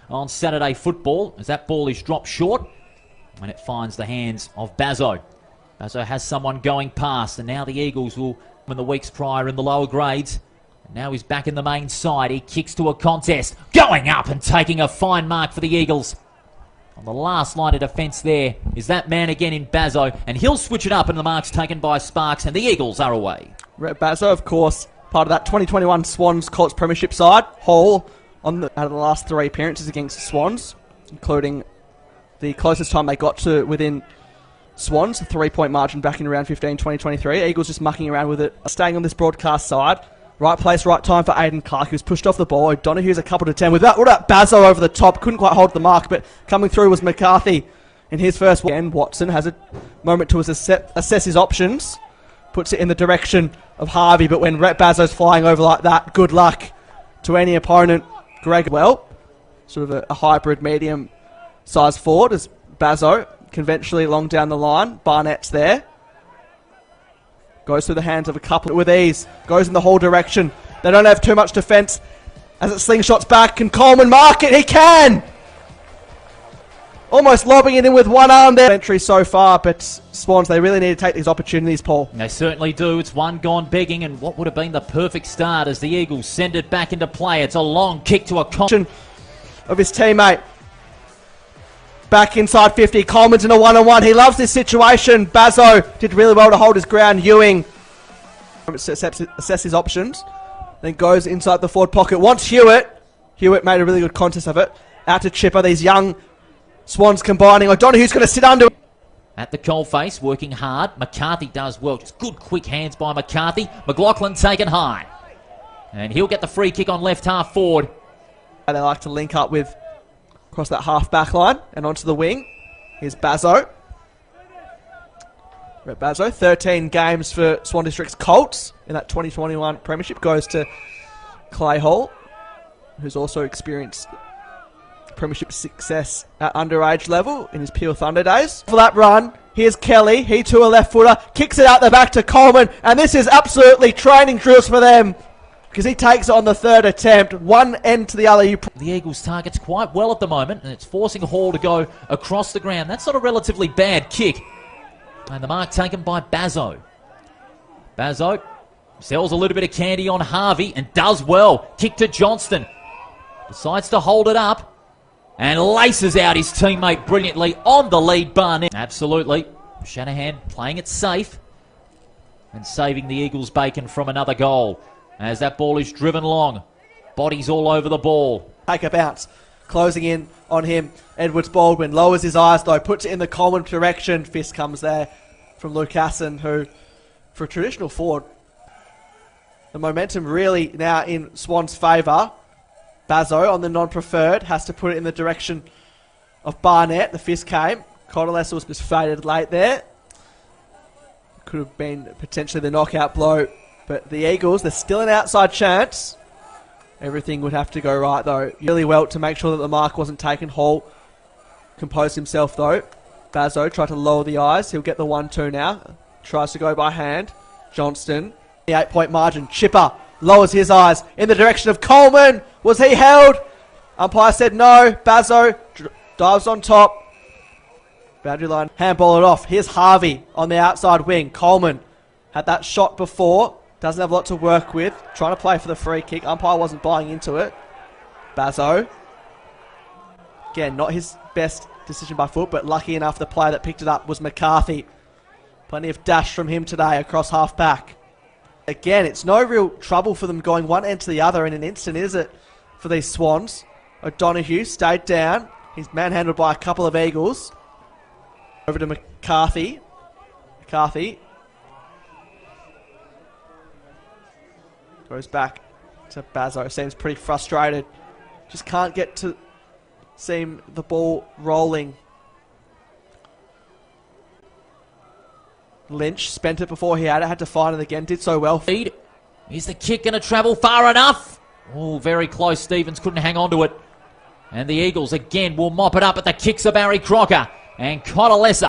on Saturday football, as that ball is dropped short and it finds the hands of Bazzo. Bazzo has someone going past, and now the Eagles will, in the weeks prior in the lower grades, and now he's back in the main side. He kicks to a contest, going up and taking a fine mark for the Eagles. On the last line of defence there is that man again in Bazzo, and he'll switch it up, and the mark's taken by Sparks, and the Eagles are away. Rhett Bazzo, of course, part of that 2021 Swans Colts Premiership side. Hall out of the last 3 appearances against the Swans, including the closest time they got to within Swans, a 3-point margin back in round 15, 2023. Eagles just mucking around with it. Staying on this broadcast side. Right place, right time for Aiden Clark, who's pushed off the ball. O'Donoghue's a couple to 10. What about Bazzo over the top? Couldn't quite hold the mark, but coming through was McCarthy in his first one. And Watson has a moment to assess his options. Puts it in the direction of Harvey, but when Rhett Bazzo's flying over like that, good luck to any opponent. Greg, well, sort of a hybrid medium-sized forward as Bazzo, conventionally long down the line. Barnett's there. Goes through the hands of a couple with ease. Goes in the whole direction. They don't have too much defence as it slingshots back. Can Coleman mark it? He can! Almost lobbing it in with one arm there. Entry so far, but Swans, they really need to take these opportunities, Paul. They certainly do. It's one gone begging, and what would have been the perfect start as the Eagles send it back into play. It's a long kick to a of his teammate. Back inside 50. Coleman's in a one-on-one. He loves this situation. Bazzo did really well to hold his ground. Ewing assess his options. Then goes inside the forward pocket. Wants Hewitt. Hewitt made a really good contest of it. Out to Chipper. These young Swans combining. O'Donoghue's going to sit under. At the coalface, working hard. McCarthy does well. Just good quick hands by McCarthy. McLaughlin taken high. And he'll get the free kick on left half forward. They like to link up with across that half back line and onto the wing. Here's Bazzo. Rhett Bazzo, 13 games for Swan District's Colts in that 2021 Premiership. Goes to Clay Hall, who's also experienced Premiership success at underage level in his Peel Thunder days. For that run, here's Kelly. He too a left footer. Kicks it out the back to Coleman. And this is absolutely training drills for them, because he takes it on the 3rd attempt, one end to the other. The Eagles targets quite well at the moment, and it's forcing Hall to go across the ground. That's not a relatively bad kick. And the mark taken by Bazzo. Bazzo sells a little bit of candy on Harvey and does well. Kick to Johnston. Decides to hold it up and laces out his teammate brilliantly on the lead. Barnett. Absolutely. Shanahan playing it safe and saving the Eagles' bacon from another goal. As that ball is driven long. Bodies all over the ball. Take a bounce. Closing in on him. Edwards Baldwin lowers his eyes though. Puts it in the Coleman direction. Fist comes there from Lucassen, who, for a traditional forward, the momentum really now in Swan's favour. Bazzo on the non-preferred has to put it in the direction of Barnett. The fist came. Cotterless was just faded late there. Could have been potentially the knockout blow. But the Eagles, there's still an outside chance. Everything would have to go right, though. Really well to make sure that the mark wasn't taken. Hall composed himself, though. Bazzo tried to lower the eyes. He'll get the 1-2 now. Tries to go by hand. Johnston, the 8-point margin. Chipper lowers his eyes in the direction of Coleman. Was he held? Umpire said no. Bazzo dives on top. Boundary line. Handball it off. Here's Harvey on the outside wing. Coleman had that shot before. Doesn't have a lot to work with. Trying to play for the free kick. Umpire wasn't buying into it. Bazzo. Again, not his best decision by foot, but lucky enough the player that picked it up was McCarthy. Plenty of dash from him today across half back. Again, it's no real trouble for them going one end to the other in an instant, is it, for these Swans? O'Donoghue stayed down. He's manhandled by a couple of Eagles. Over to McCarthy. McCarthy goes back to Bazzo. Seems pretty frustrated. Just can't get to seem the ball rolling. Lynch spent it before he had to find it again. Did so well. Is the kick going to travel far enough? Oh, very close. Stevens couldn't hang on to it. And the Eagles again will mop it up at the kicks of Barry Crocker. And Cotterlessa